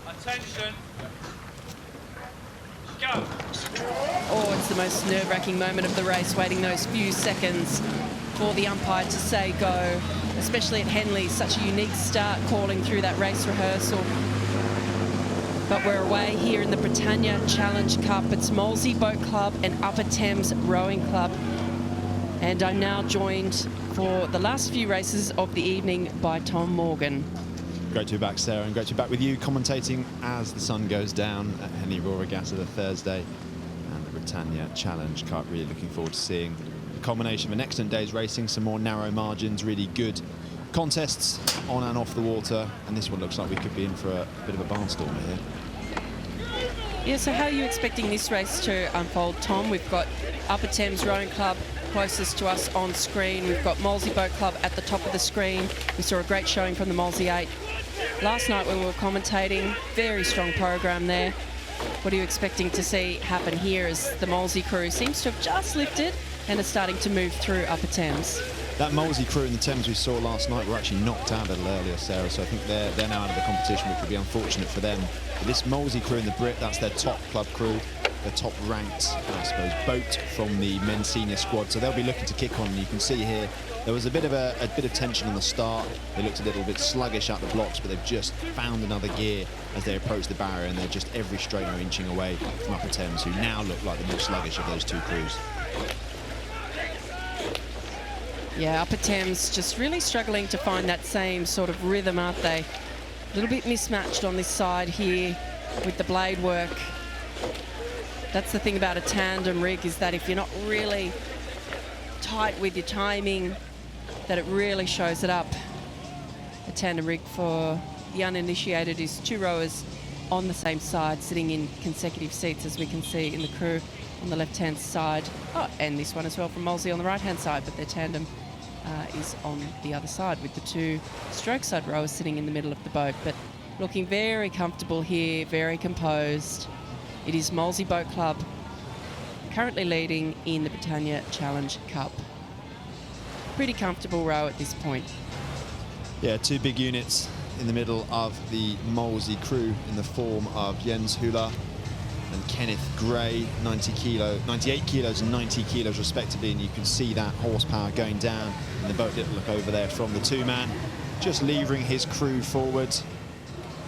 Attention. Go. Oh, it's the most nerve-wracking moment of the race, waiting those few seconds for the umpire to say go, especially at Henley. Such a unique start calling through that race rehearsal. But we're away here in the Britannia Challenge Cup. It's Molesey Boat Club and Upper Thames Rowing Club. And I'm now joined for the last few races of the evening by Tom Morgan. Great to be back, Sarah, and great to be back with you, commentating as the sun goes down at Henley Royal Regatta the Thursday and the Britannia Challenge Cup. Really looking forward to seeing the culmination of an excellent day's racing, some more narrow margins, really good contests on and off the water, and this one looks like we could be in for a bit of a barnstormer here. Yeah, so how are you expecting this race to unfold, Tom? We've got Upper Thames Rowing Club closest to us on screen. We've got Molesey Boat Club at the top of the screen. We saw a great showing from the Molesey 8 last night when we were commentating. Very strong program there. What are you expecting to see happen here as the Molesey crew seems to have just lifted and are starting to move through Upper Thames? That Molesey crew in the Thames we saw last night were actually knocked out a little earlier, Sarah, so I think they're now out of the competition, which would be unfortunate for them. But this Molesey crew in the Brit, that's their top club crew, their top ranked, I suppose, boat from the men's senior squad, so they'll be looking to kick on. And you can see here there was a bit of tension on the start. They looked a little bit sluggish out the blocks, but they've just found another gear as they approach the barrier, and they're just every straightener inching away from Upper Thames, who now look like the more sluggish of those two crews. Yeah, Upper Thames just really struggling to find that same sort of rhythm, aren't they? A little bit mismatched on this side here with the blade work. That's the thing about a tandem rig, is that if you're not really tight with your timing, that it really shows it up. A tandem rig, for the uninitiated, is two rowers on the same side sitting in consecutive seats, as we can see in the crew on the left-hand side. Oh, and this one as well from Molesey on the right-hand side, but their tandem is on the other side with the two stroke side rowers sitting in the middle of the boat. But looking very comfortable here, very composed. It is Molesey Boat Club currently leading in the Britannia Challenge Cup. Pretty comfortable row at this point. Yeah, two big units in the middle of the Molesey crew in the form of Jens Hula and Kenneth Gray, 98 kilos and 90 kilos respectively, and you can see that horsepower going down in the boat. Little look over there from the two-man, just levering his crew forward.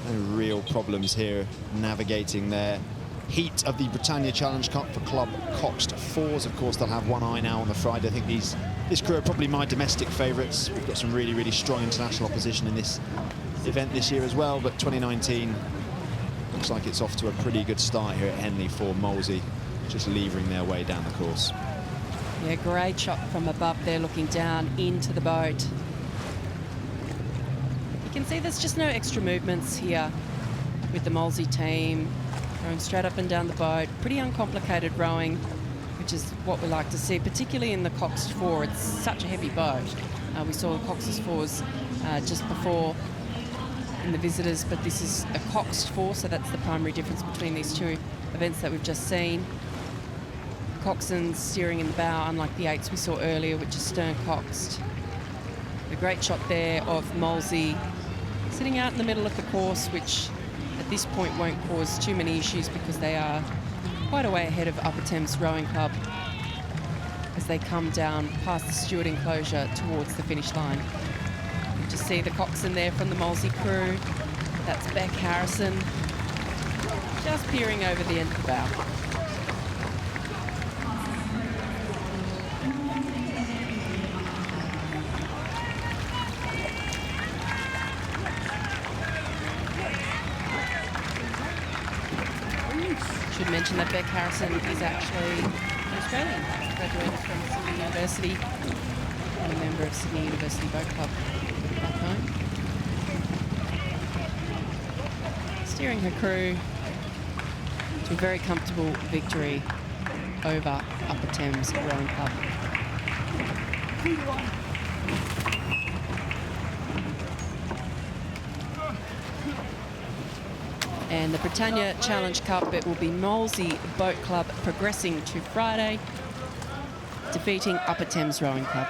No real problems here navigating their heat of the Britannia Challenge Cup for Club Coxed Fours. Of course, they'll have one eye now on the Friday. I think this crew are probably my domestic favourites. We've got some really, really strong international opposition in this event this year as well, but 2019 looks like it's off to a pretty good start here at Henley for Molesey, just levering their way down the course. Yeah, great shot from above there, looking down into the boat. You can see there's just no extra movements here with the Molesey team, rowing straight up and down the boat. Pretty uncomplicated rowing, which is what we like to see, particularly in the Coxed Four. It's such a heavy boat. We saw the Cox's Fours just before in the visitors, but this is a Coxed Four, so that's the primary difference between these two events that we've just seen. Coxswains steering in the bow, unlike the eights we saw earlier, which is stern coxed. A great shot there of Molesey sitting out in the middle of the course, which at this point won't cause too many issues because they are quite a way ahead of Upper Thames Rowing Club as they come down past the steward enclosure towards the finish line. You just see the coxswain there from the Molesey crew. That's Beck Harrison, just peering over the end of the bow. Should mention that Beck Harrison is actually an Australian, graduated from Sydney University and a member of Sydney University Boat Club back home. Steering her crew to a very comfortable victory over Upper Thames Rowing Club. And the Britannia Challenge Cup, it will be Molesey Boat Club progressing to Friday, defeating Upper Thames Rowing Club.